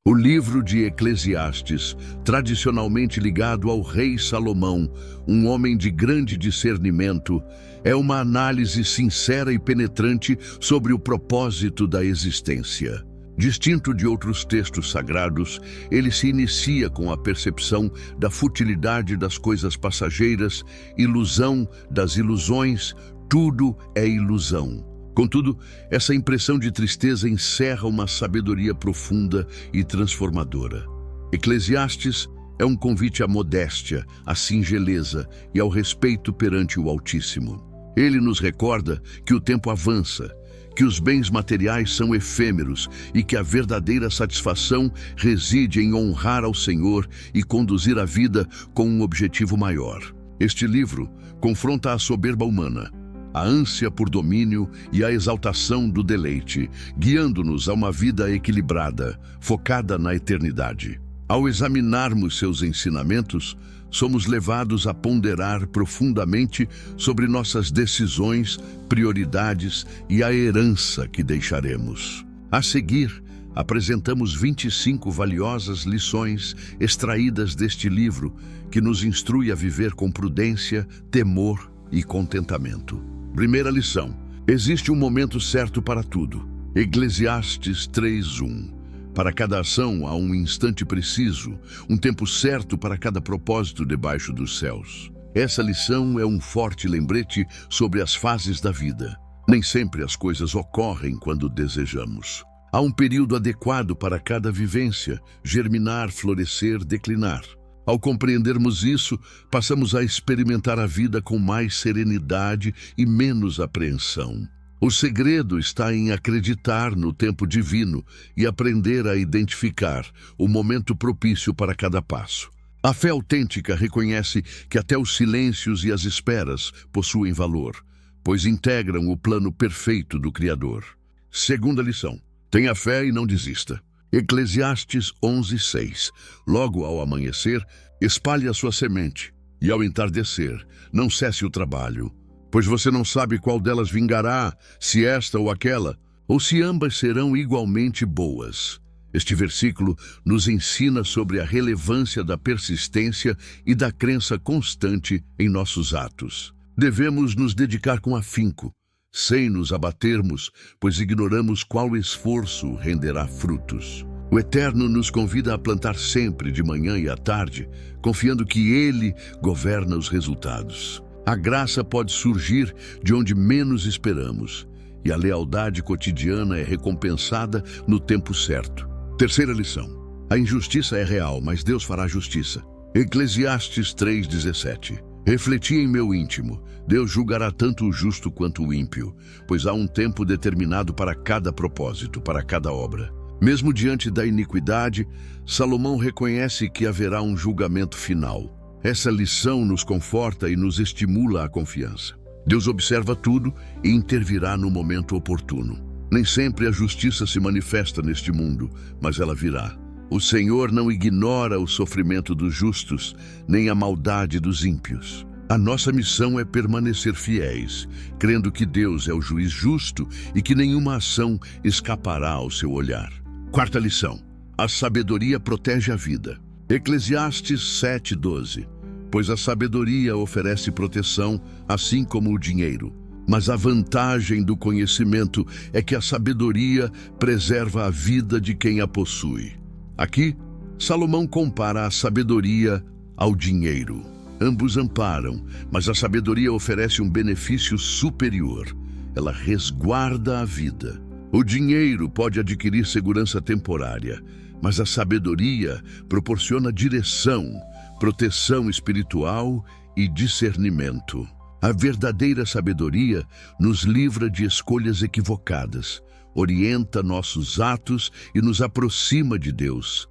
O livro de Eclesiastes, tradicionalmente ligado ao rei Salomão, um homem de grande discernimento, é uma análise sincera e penetrante sobre o propósito da existência. Distinto de outros textos sagrados, ele se inicia com a percepção da futilidade das coisas passageiras, ilusão das ilusões, tudo é ilusão. Contudo, essa impressão de tristeza encerra uma sabedoria profunda e transformadora. Eclesiastes é um convite à modéstia, à singeleza e ao respeito perante o Altíssimo. Ele nos recorda que o tempo avança, que os bens materiais são efêmeros e que a verdadeira satisfação reside em honrar ao Senhor e conduzir a vida com um objetivo maior. Este livro confronta a soberba humana, a ânsia por domínio e a exaltação do deleite, guiando-nos a uma vida equilibrada, focada na eternidade. Ao examinarmos seus ensinamentos, somos levados a ponderar profundamente sobre nossas decisões, prioridades e a herança que deixaremos. A seguir, apresentamos 25 valiosas lições extraídas deste livro que nos instrui a viver com prudência, temor e contentamento. Primeira lição: existe um momento certo para tudo. Eclesiastes 3:1. Para cada ação há um instante preciso, um tempo certo para cada propósito debaixo dos céus. Essa lição é um forte lembrete sobre as fases da vida. Nem sempre as coisas ocorrem quando desejamos. Há um período adequado para cada vivência, germinar, florescer, declinar. Ao compreendermos isso, passamos a experimentar a vida com mais serenidade e menos apreensão. O segredo está em acreditar no tempo divino e aprender a identificar o momento propício para cada passo. A fé autêntica reconhece que até os silêncios e as esperas possuem valor, pois integram o plano perfeito do Criador. Segunda lição: tenha fé e não desista. Eclesiastes 11:6. Logo ao amanhecer, espalhe a sua semente, e ao entardecer, não cesse o trabalho, pois você não sabe qual delas vingará, se esta ou aquela, ou se ambas serão igualmente boas. Este versículo nos ensina sobre a relevância da persistência e da crença constante em nossos atos. Devemos nos dedicar com afinco, sem nos abatermos, pois ignoramos qual esforço renderá frutos. O Eterno nos convida a plantar sempre de manhã e à tarde, confiando que Ele governa os resultados. A graça pode surgir de onde menos esperamos, e a lealdade cotidiana é recompensada no tempo certo. Terceira lição: a injustiça é real, mas Deus fará justiça. Eclesiastes 3:17. Refleti em meu íntimo: Deus julgará tanto o justo quanto o ímpio, pois há um tempo determinado para cada propósito, para cada obra. Mesmo diante da iniquidade, Salomão reconhece que haverá um julgamento final. Essa lição nos conforta e nos estimula à confiança. Deus observa tudo e intervirá no momento oportuno. Nem sempre a justiça se manifesta neste mundo, mas ela virá. O Senhor não ignora o sofrimento dos justos, nem a maldade dos ímpios. A nossa missão é permanecer fiéis, crendo que Deus é o juiz justo e que nenhuma ação escapará ao seu olhar. Quarta lição: a sabedoria protege a vida. Eclesiastes 7:12. Pois a sabedoria oferece proteção, assim como o dinheiro. Mas a vantagem do conhecimento é que a sabedoria preserva a vida de quem a possui. Aqui, Salomão compara a sabedoria ao dinheiro. Ambos amparam, mas a sabedoria oferece um benefício superior. Ela resguarda a vida. O dinheiro pode adquirir segurança temporária, mas a sabedoria proporciona direção, proteção espiritual e discernimento. A verdadeira sabedoria nos livra de escolhas equivocadas, orienta nossos atos e nos aproxima de Deus.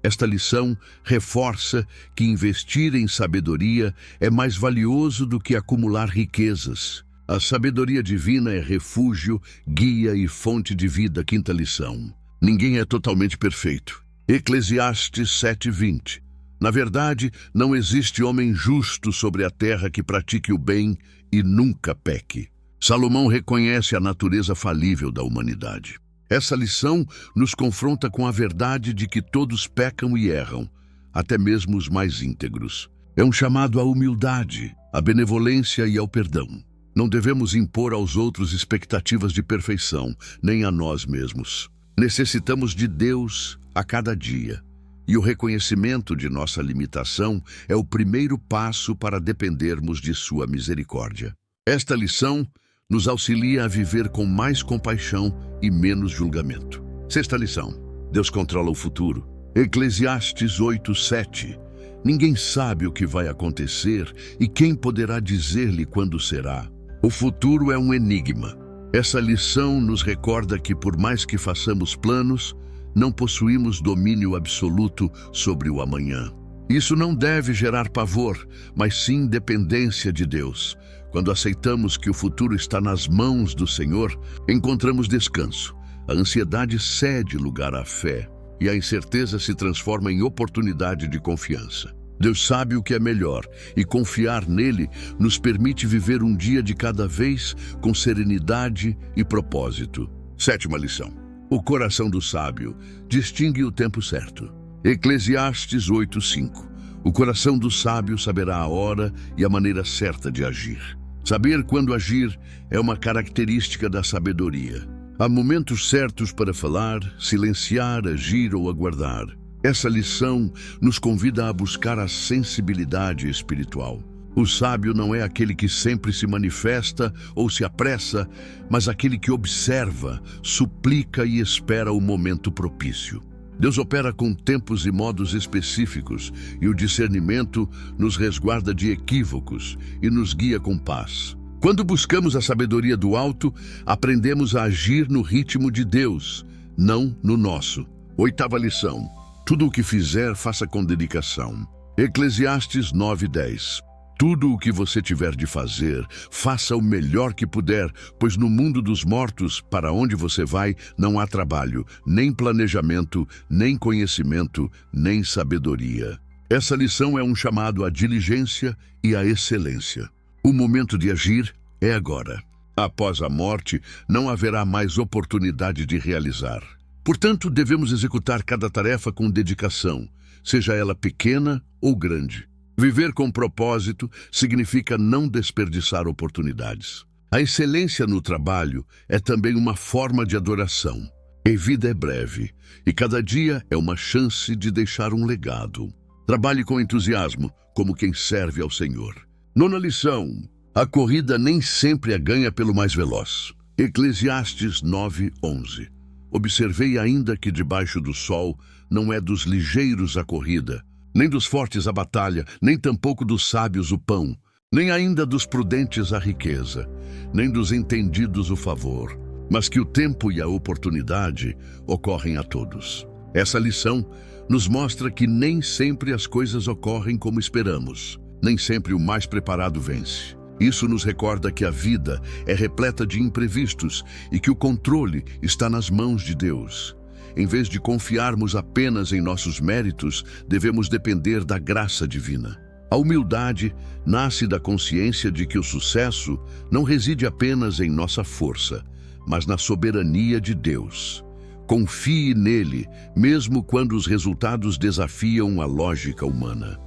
Esta lição reforça que investir em sabedoria é mais valioso do que acumular riquezas. A sabedoria divina é refúgio, guia e fonte de vida. Quinta lição: ninguém é totalmente perfeito. Eclesiastes 7:20. Na verdade, não existe homem justo sobre a terra que pratique o bem e nunca peque. Salomão reconhece a natureza falível da humanidade. Essa lição nos confronta com a verdade de que todos pecam e erram, até mesmo os mais íntegros. É um chamado à humildade, à benevolência e ao perdão. Não devemos impor aos outros expectativas de perfeição, nem a nós mesmos. Necessitamos de Deus a cada dia, e o reconhecimento de nossa limitação é o primeiro passo para dependermos de sua misericórdia. Esta lição nos auxilia a viver com mais compaixão e menos julgamento. Sexta lição: Deus controla o futuro. Eclesiastes 8:7. Ninguém sabe o que vai acontecer e quem poderá dizer-lhe quando será. O futuro é um enigma. Essa lição nos recorda que, por mais que façamos planos, não possuímos domínio absoluto sobre o amanhã. Isso não deve gerar pavor, mas sim dependência de Deus. Quando aceitamos que o futuro está nas mãos do Senhor, encontramos descanso. A ansiedade cede lugar à fé e a incerteza se transforma em oportunidade de confiança. Deus sabe o que é melhor e confiar nele nos permite viver um dia de cada vez com serenidade e propósito. Sétima lição: o coração do sábio distingue o tempo certo. Eclesiastes 8:5. O coração do sábio saberá a hora e a maneira certa de agir. Saber quando agir é uma característica da sabedoria. Há momentos certos para falar, silenciar, agir ou aguardar. Essa lição nos convida a buscar a sensibilidade espiritual. O sábio não é aquele que sempre se manifesta ou se apressa, mas aquele que observa, suplica e espera o momento propício. Deus opera com tempos e modos específicos, e o discernimento nos resguarda de equívocos e nos guia com paz. Quando buscamos a sabedoria do alto, aprendemos a agir no ritmo de Deus, não no nosso. Oitava lição: tudo o que fizer, faça com dedicação. Eclesiastes 9:10. Tudo o que você tiver de fazer, faça o melhor que puder, pois no mundo dos mortos, para onde você vai, não há trabalho, nem planejamento, nem conhecimento, nem sabedoria. Essa lição é um chamado à diligência e à excelência. O momento de agir é agora. Após a morte, não haverá mais oportunidade de realizar. Portanto, devemos executar cada tarefa com dedicação, seja ela pequena ou grande. Viver com propósito significa não desperdiçar oportunidades. A excelência no trabalho é também uma forma de adoração. A vida é breve e cada dia é uma chance de deixar um legado. Trabalhe com entusiasmo, como quem serve ao Senhor. Nona lição: a corrida nem sempre é ganha pelo mais veloz. Eclesiastes 9:11. Observei ainda que debaixo do sol não é dos ligeiros a corrida, nem dos fortes a batalha, nem tampouco dos sábios o pão, nem ainda dos prudentes a riqueza, nem dos entendidos o favor, mas que o tempo e a oportunidade ocorrem a todos. Essa lição nos mostra que nem sempre as coisas ocorrem como esperamos, nem sempre o mais preparado vence. Isso nos recorda que a vida é repleta de imprevistos e que o controle está nas mãos de Deus. Em vez de confiarmos apenas em nossos méritos, devemos depender da graça divina. A humildade nasce da consciência de que o sucesso não reside apenas em nossa força, mas na soberania de Deus. Confie nele, mesmo quando os resultados desafiam a lógica humana.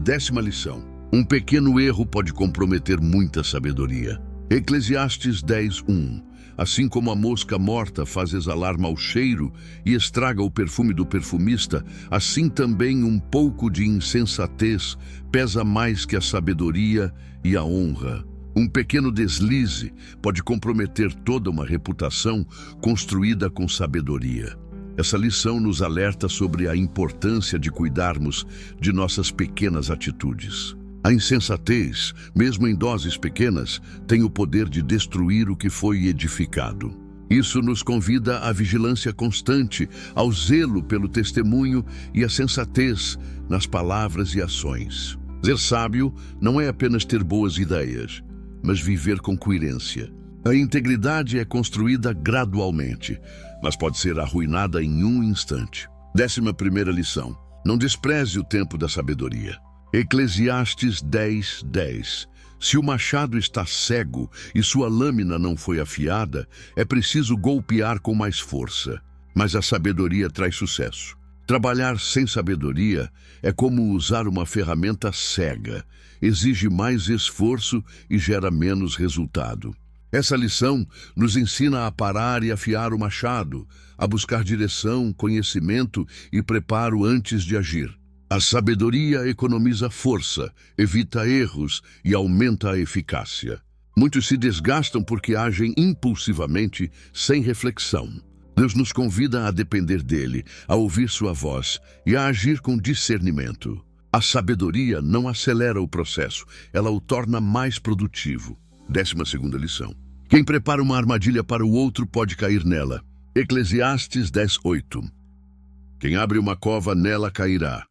Décima lição: um pequeno erro pode comprometer muita sabedoria. Eclesiastes 10:1. Assim como a mosca morta faz exalar mau cheiro e estraga o perfume do perfumista, assim também um pouco de insensatez pesa mais que a sabedoria e a honra. Um pequeno deslize pode comprometer toda uma reputação construída com sabedoria. Essa lição nos alerta sobre a importância de cuidarmos de nossas pequenas atitudes. A insensatez, mesmo em doses pequenas, tem o poder de destruir o que foi edificado. Isso nos convida à vigilância constante, ao zelo pelo testemunho e à sensatez nas palavras e ações. Ser sábio não é apenas ter boas ideias, mas viver com coerência. A integridade é construída gradualmente, mas pode ser arruinada em um instante. 11ª lição: não despreze o tempo da sabedoria. Eclesiastes 10:10. Se o machado está cego e sua lâmina não foi afiada, é preciso golpear com mais força. Mas a sabedoria traz sucesso. Trabalhar sem sabedoria é como usar uma ferramenta cega. Exige mais esforço e gera menos resultado. Essa lição nos ensina a parar e afiar o machado, a buscar direção, conhecimento e preparo antes de agir. A sabedoria economiza força, evita erros e aumenta a eficácia. Muitos se desgastam porque agem impulsivamente, sem reflexão. Deus nos convida a depender dele, a ouvir sua voz e a agir com discernimento. A sabedoria não acelera o processo, ela o torna mais produtivo. 12ª lição. Quem prepara uma armadilha para o outro pode cair nela. Eclesiastes 10:8. Quem abre uma cova, nela cairá.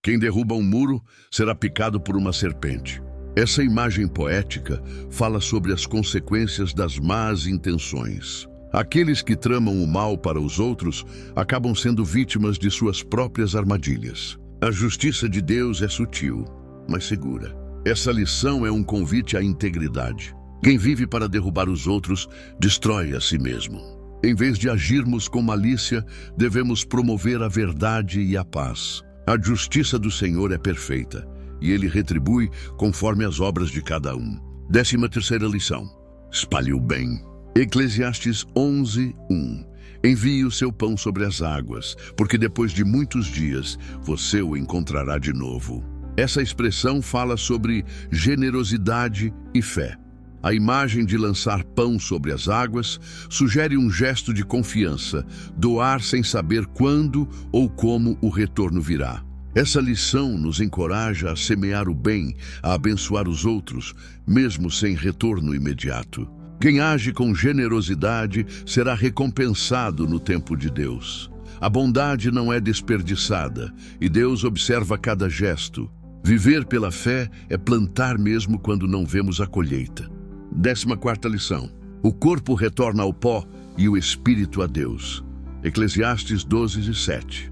Quem derruba um muro será picado por uma serpente. Essa imagem poética fala sobre as consequências das más intenções. Aqueles que tramam o mal para os outros acabam sendo vítimas de suas próprias armadilhas. A justiça de Deus é sutil, mas segura. Essa lição é um convite à integridade. Quem vive para derrubar os outros, destrói a si mesmo. Em vez de agirmos com malícia, devemos promover a verdade e a paz. A justiça do Senhor é perfeita, e Ele retribui conforme as obras de cada um. 13ª lição. Espalhe o bem. Eclesiastes 11:1. Envie o seu pão sobre as águas, porque depois de muitos dias você o encontrará de novo. Essa expressão fala sobre generosidade e fé. A imagem de lançar pão sobre as águas sugere um gesto de confiança, doar sem saber quando ou como o retorno virá. Essa lição nos encoraja a semear o bem, a abençoar os outros, mesmo sem retorno imediato. Quem age com generosidade será recompensado no tempo de Deus. A bondade não é desperdiçada, e Deus observa cada gesto. Viver pela fé é plantar mesmo quando não vemos a colheita. 14ª lição. O corpo retorna ao pó e o espírito a Deus. Eclesiastes 12:7.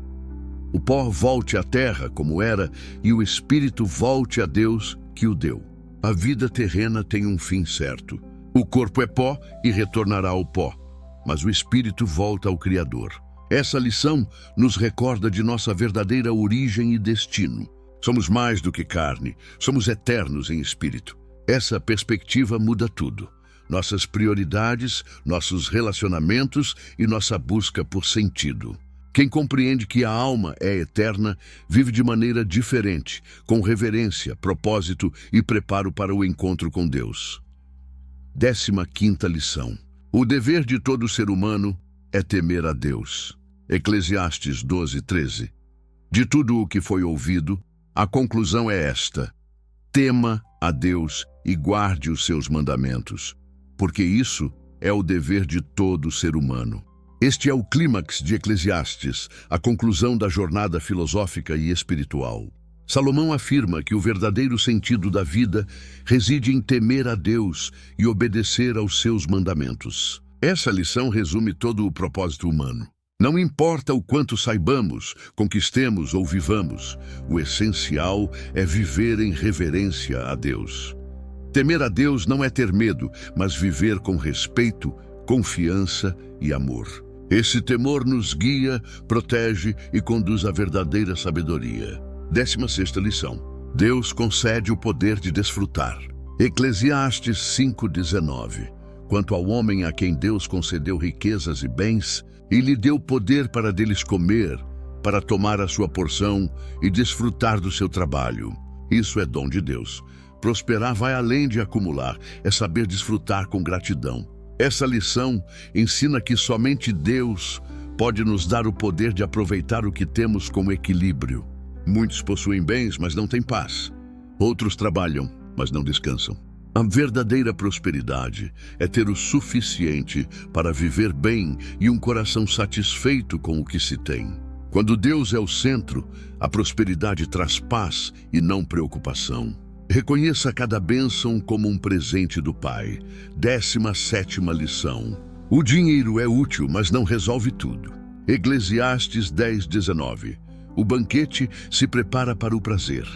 O pó volte à terra como era e o espírito volte a Deus que o deu. A vida terrena tem um fim certo. O corpo é pó e retornará ao pó, mas o espírito volta ao Criador. Essa lição nos recorda de nossa verdadeira origem e destino. Somos mais do que carne, somos eternos em espírito. Essa perspectiva muda tudo. Nossas prioridades, nossos relacionamentos e nossa busca por sentido. Quem compreende que a alma é eterna, vive de maneira diferente, com reverência, propósito e preparo para o encontro com Deus. 15ª lição. O dever de todo ser humano é temer a Deus. Eclesiastes 12:13. De tudo o que foi ouvido, a conclusão é esta: tema a Deus e guarde os seus mandamentos, porque isso é o dever de todo ser humano. Este é o clímax de Eclesiastes, a conclusão da jornada filosófica e espiritual. Salomão afirma que o verdadeiro sentido da vida reside em temer a Deus e obedecer aos seus mandamentos. Essa lição resume todo o propósito humano. Não importa o quanto saibamos, conquistemos ou vivamos, o essencial é viver em reverência a Deus. Temer a Deus não é ter medo, mas viver com respeito, confiança e amor. Esse temor nos guia, protege e conduz à verdadeira sabedoria. 16ª lição. Deus concede o poder de desfrutar. Eclesiastes 5:19. Quanto ao homem a quem Deus concedeu riquezas e bens, e lhe deu poder para deles comer, para tomar a sua porção e desfrutar do seu trabalho. Isso é dom de Deus. Prosperar vai além de acumular, é saber desfrutar com gratidão. Essa lição ensina que somente Deus pode nos dar o poder de aproveitar o que temos com equilíbrio. Muitos possuem bens, mas não têm paz. Outros trabalham, mas não descansam. A verdadeira prosperidade é ter o suficiente para viver bem e um coração satisfeito com o que se tem. Quando Deus é o centro, a prosperidade traz paz e não preocupação. Reconheça cada bênção como um presente do Pai. 17ª lição. O dinheiro é útil, mas não resolve tudo. Eclesiastes 10:19. O banquete se prepara para o prazer,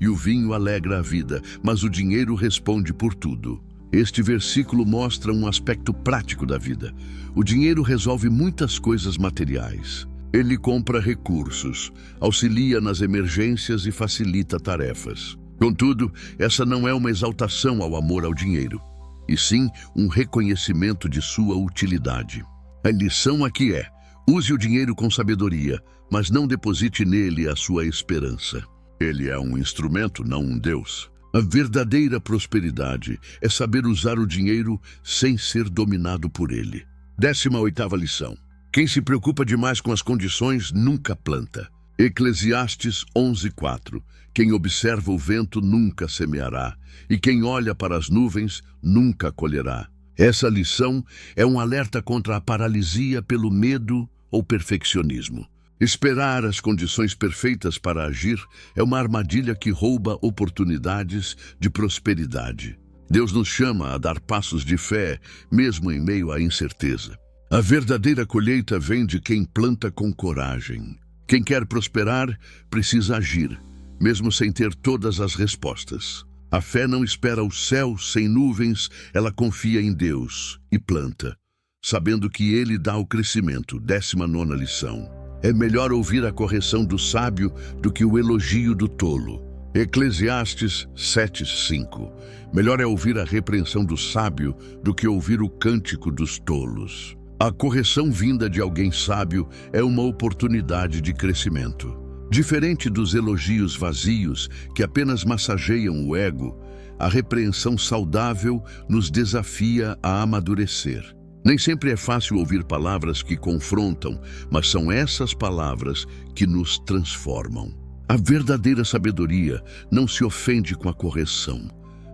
e o vinho alegra a vida, mas o dinheiro responde por tudo. Este versículo mostra um aspecto prático da vida. O dinheiro resolve muitas coisas materiais. Ele compra recursos, auxilia nas emergências e facilita tarefas. Contudo, essa não é uma exaltação ao amor ao dinheiro, e sim um reconhecimento de sua utilidade. A lição aqui é: use o dinheiro com sabedoria, mas não deposite nele a sua esperança. Ele é um instrumento, não um Deus. A verdadeira prosperidade é saber usar o dinheiro sem ser dominado por ele. 18ª lição. Quem se preocupa demais com as condições nunca planta. Eclesiastes 11:4. Quem observa o vento nunca semeará, e quem olha para as nuvens nunca colherá. Essa lição é um alerta contra a paralisia pelo medo ou perfeccionismo. Esperar as condições perfeitas para agir é uma armadilha que rouba oportunidades de prosperidade. Deus nos chama a dar passos de fé, mesmo em meio à incerteza. A verdadeira colheita vem de quem planta com coragem. Quem quer prosperar precisa agir, mesmo sem ter todas as respostas. A fé não espera o céu sem nuvens, ela confia em Deus e planta, sabendo que Ele dá o crescimento. 19ª lição. É melhor ouvir a correção do sábio do que o elogio do tolo. Eclesiastes 7:5. Melhor é ouvir a repreensão do sábio do que ouvir o cântico dos tolos. A correção vinda de alguém sábio é uma oportunidade de crescimento. Diferente dos elogios vazios que apenas massageiam o ego, a repreensão saudável nos desafia a amadurecer. Nem sempre é fácil ouvir palavras que confrontam, mas são essas palavras que nos transformam. A verdadeira sabedoria não se ofende com a correção,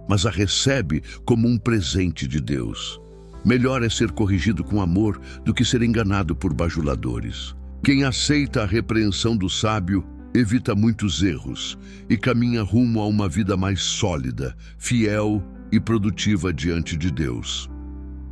mas a recebe como um presente de Deus. Melhor é ser corrigido com amor do que ser enganado por bajuladores. Quem aceita a repreensão do sábio evita muitos erros e caminha rumo a uma vida mais sólida, fiel e produtiva diante de Deus.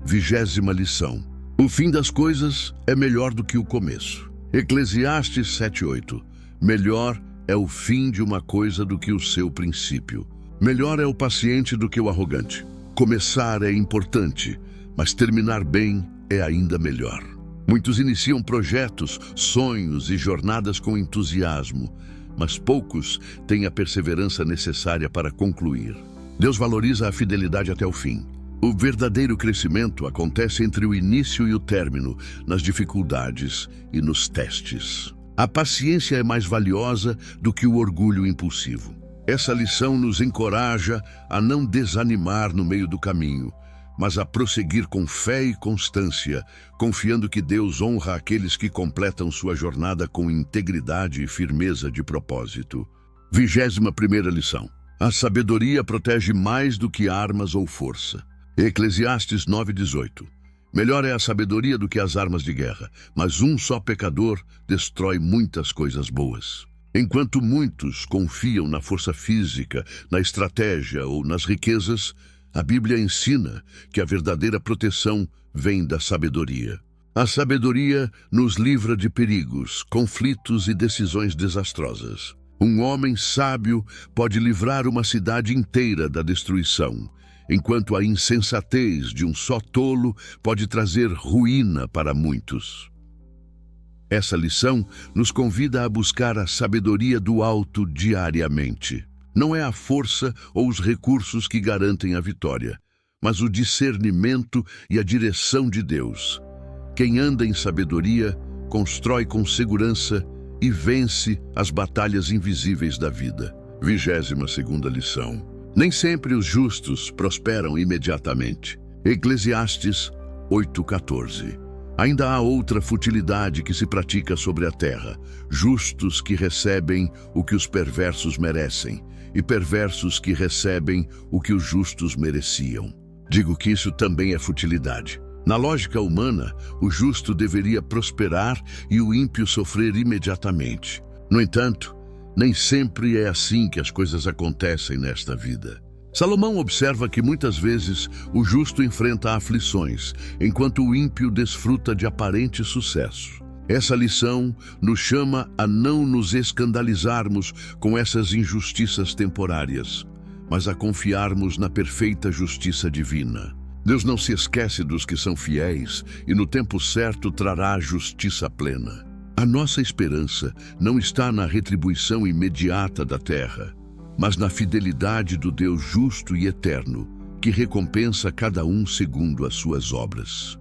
20ª lição. O fim das coisas é melhor do que o começo. Eclesiastes 7:8. Melhor é o fim de uma coisa do que o seu princípio. Melhor é o paciente do que o arrogante. Começar é importante, mas terminar bem é ainda melhor. Muitos iniciam projetos, sonhos e jornadas com entusiasmo, mas poucos têm a perseverança necessária para concluir. Deus valoriza a fidelidade até o fim. O verdadeiro crescimento acontece entre o início e o término, nas dificuldades e nos testes. A paciência é mais valiosa do que o orgulho impulsivo. Essa lição nos encoraja a não desanimar no meio do caminho, mas a prosseguir com fé e constância, confiando que Deus honra aqueles que completam sua jornada com integridade e firmeza de propósito. 21ª lição. A sabedoria protege mais do que armas ou força. Eclesiastes 9:18. Melhor é a sabedoria do que as armas de guerra, mas um só pecador destrói muitas coisas boas. Enquanto muitos confiam na força física, na estratégia ou nas riquezas, a Bíblia ensina que a verdadeira proteção vem da sabedoria. A sabedoria nos livra de perigos, conflitos e decisões desastrosas. Um homem sábio pode livrar uma cidade inteira da destruição, enquanto a insensatez de um só tolo pode trazer ruína para muitos. Essa lição nos convida a buscar a sabedoria do alto diariamente. Não é a força ou os recursos que garantem a vitória, mas o discernimento e a direção de Deus. Quem anda em sabedoria constrói com segurança e vence as batalhas invisíveis da vida. 22ª lição. Nem sempre os justos prosperam imediatamente. Eclesiastes 8:14. Ainda há outra futilidade que se pratica sobre a terra: justos que recebem o que os perversos merecem, e perversos que recebem o que os justos mereciam. Digo que isso também é futilidade. Na lógica humana, o justo deveria prosperar e o ímpio sofrer imediatamente. No entanto, nem sempre é assim que as coisas acontecem nesta vida. Salomão observa que muitas vezes o justo enfrenta aflições, enquanto o ímpio desfruta de aparente sucesso. Essa lição nos chama a não nos escandalizarmos com essas injustiças temporárias, mas a confiarmos na perfeita justiça divina. Deus não se esquece dos que são fiéis e no tempo certo trará a justiça plena. A nossa esperança não está na retribuição imediata da terra, mas na fidelidade do Deus justo e eterno, que recompensa cada um segundo as suas obras.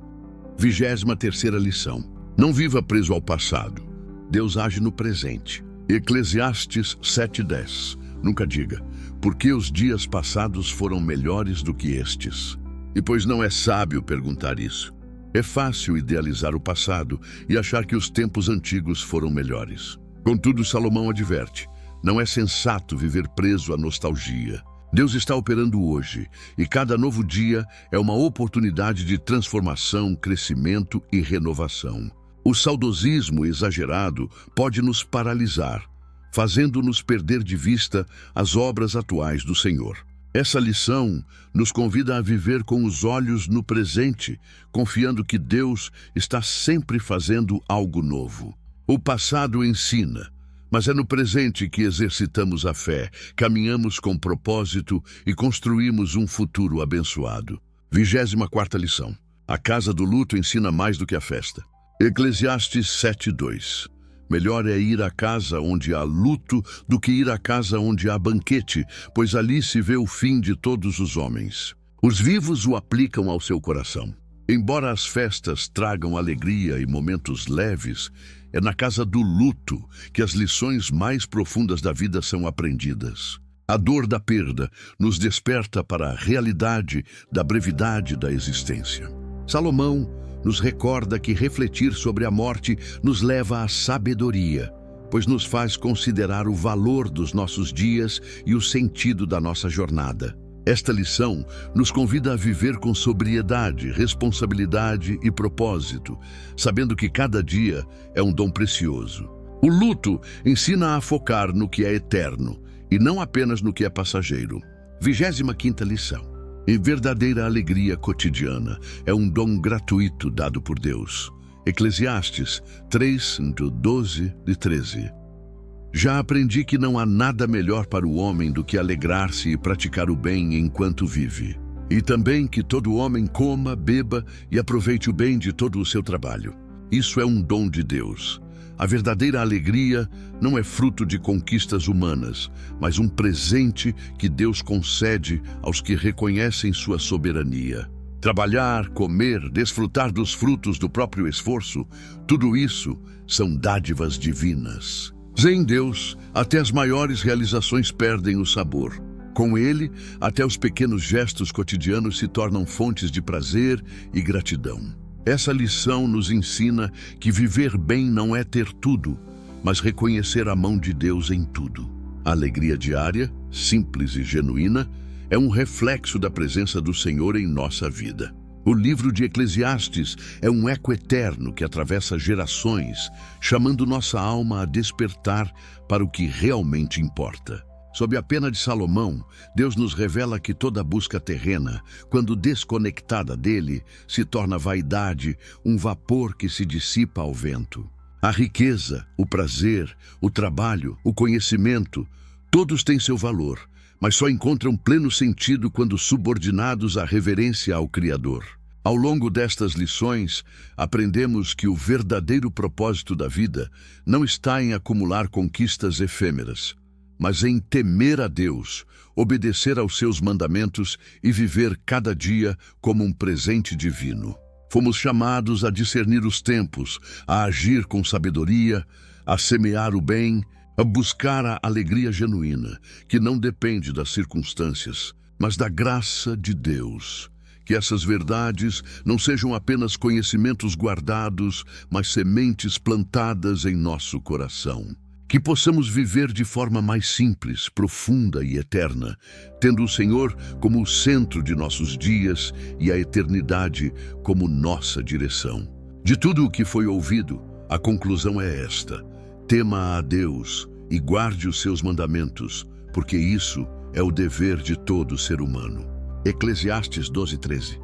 23ª lição. Não viva preso ao passado. Deus age no presente. Eclesiastes 7:10. Nunca diga, porque os dias passados foram melhores do que estes. E pois não é sábio perguntar isso. É fácil idealizar o passado e achar que os tempos antigos foram melhores. Contudo, Salomão adverte, não é sensato viver preso à nostalgia. Deus está operando hoje, e cada novo dia é uma oportunidade de transformação, crescimento e renovação. O saudosismo exagerado pode nos paralisar, fazendo-nos perder de vista as obras atuais do Senhor. Essa lição nos convida a viver com os olhos no presente, confiando que Deus está sempre fazendo algo novo. O passado ensina, mas é no presente que exercitamos a fé, caminhamos com propósito e construímos um futuro abençoado. 24ª lição. A casa do luto ensina mais do que a festa. Eclesiastes 7:2. Melhor é ir à casa onde há luto do que ir à casa onde há banquete, pois ali se vê o fim de todos os homens. Os vivos o aplicam ao seu coração. Embora as festas tragam alegria e momentos leves, é na casa do luto que as lições mais profundas da vida são aprendidas. A dor da perda nos desperta para a realidade da brevidade da existência. Salomão nos recorda que refletir sobre a morte nos leva à sabedoria, pois nos faz considerar o valor dos nossos dias e o sentido da nossa jornada. Esta lição nos convida a viver com sobriedade, responsabilidade e propósito, sabendo que cada dia é um dom precioso. O luto ensina a focar no que é eterno e não apenas no que é passageiro. 25ª lição. E verdadeira alegria cotidiana é um dom gratuito dado por Deus. Eclesiastes 3:12-13. Já aprendi que não há nada melhor para o homem do que alegrar-se e praticar o bem enquanto vive. E também que todo homem coma, beba e aproveite o bem de todo o seu trabalho. Isso é um dom de Deus. A verdadeira alegria não é fruto de conquistas humanas, mas um presente que Deus concede aos que reconhecem sua soberania. Trabalhar, comer, desfrutar dos frutos do próprio esforço, tudo isso são dádivas divinas. Sem Deus, até as maiores realizações perdem o sabor. Com Ele, até os pequenos gestos cotidianos se tornam fontes de prazer e gratidão. Essa lição nos ensina que viver bem não é ter tudo, mas reconhecer a mão de Deus em tudo. A alegria diária, simples e genuína, é um reflexo da presença do Senhor em nossa vida. O livro de Eclesiastes é um eco eterno que atravessa gerações, chamando nossa alma a despertar para o que realmente importa. Sob a pena de Salomão, Deus nos revela que toda busca terrena, quando desconectada dele, se torna vaidade, um vapor que se dissipa ao vento. A riqueza, o prazer, o trabalho, o conhecimento, todos têm seu valor, mas só encontram pleno sentido quando subordinados à reverência ao Criador. Ao longo destas lições, aprendemos que o verdadeiro propósito da vida não está em acumular conquistas efêmeras, mas em temer a Deus, obedecer aos seus mandamentos e viver cada dia como um presente divino. Fomos chamados a discernir os tempos, a agir com sabedoria, a semear o bem, a buscar a alegria genuína, que não depende das circunstâncias, mas da graça de Deus. Que essas verdades não sejam apenas conhecimentos guardados, mas sementes plantadas em nosso coração. Que possamos viver de forma mais simples, profunda e eterna, tendo o Senhor como o centro de nossos dias e a eternidade como nossa direção. De tudo o que foi ouvido, a conclusão é esta: tema a Deus e guarde os seus mandamentos, porque isso é o dever de todo ser humano. Eclesiastes 12:13.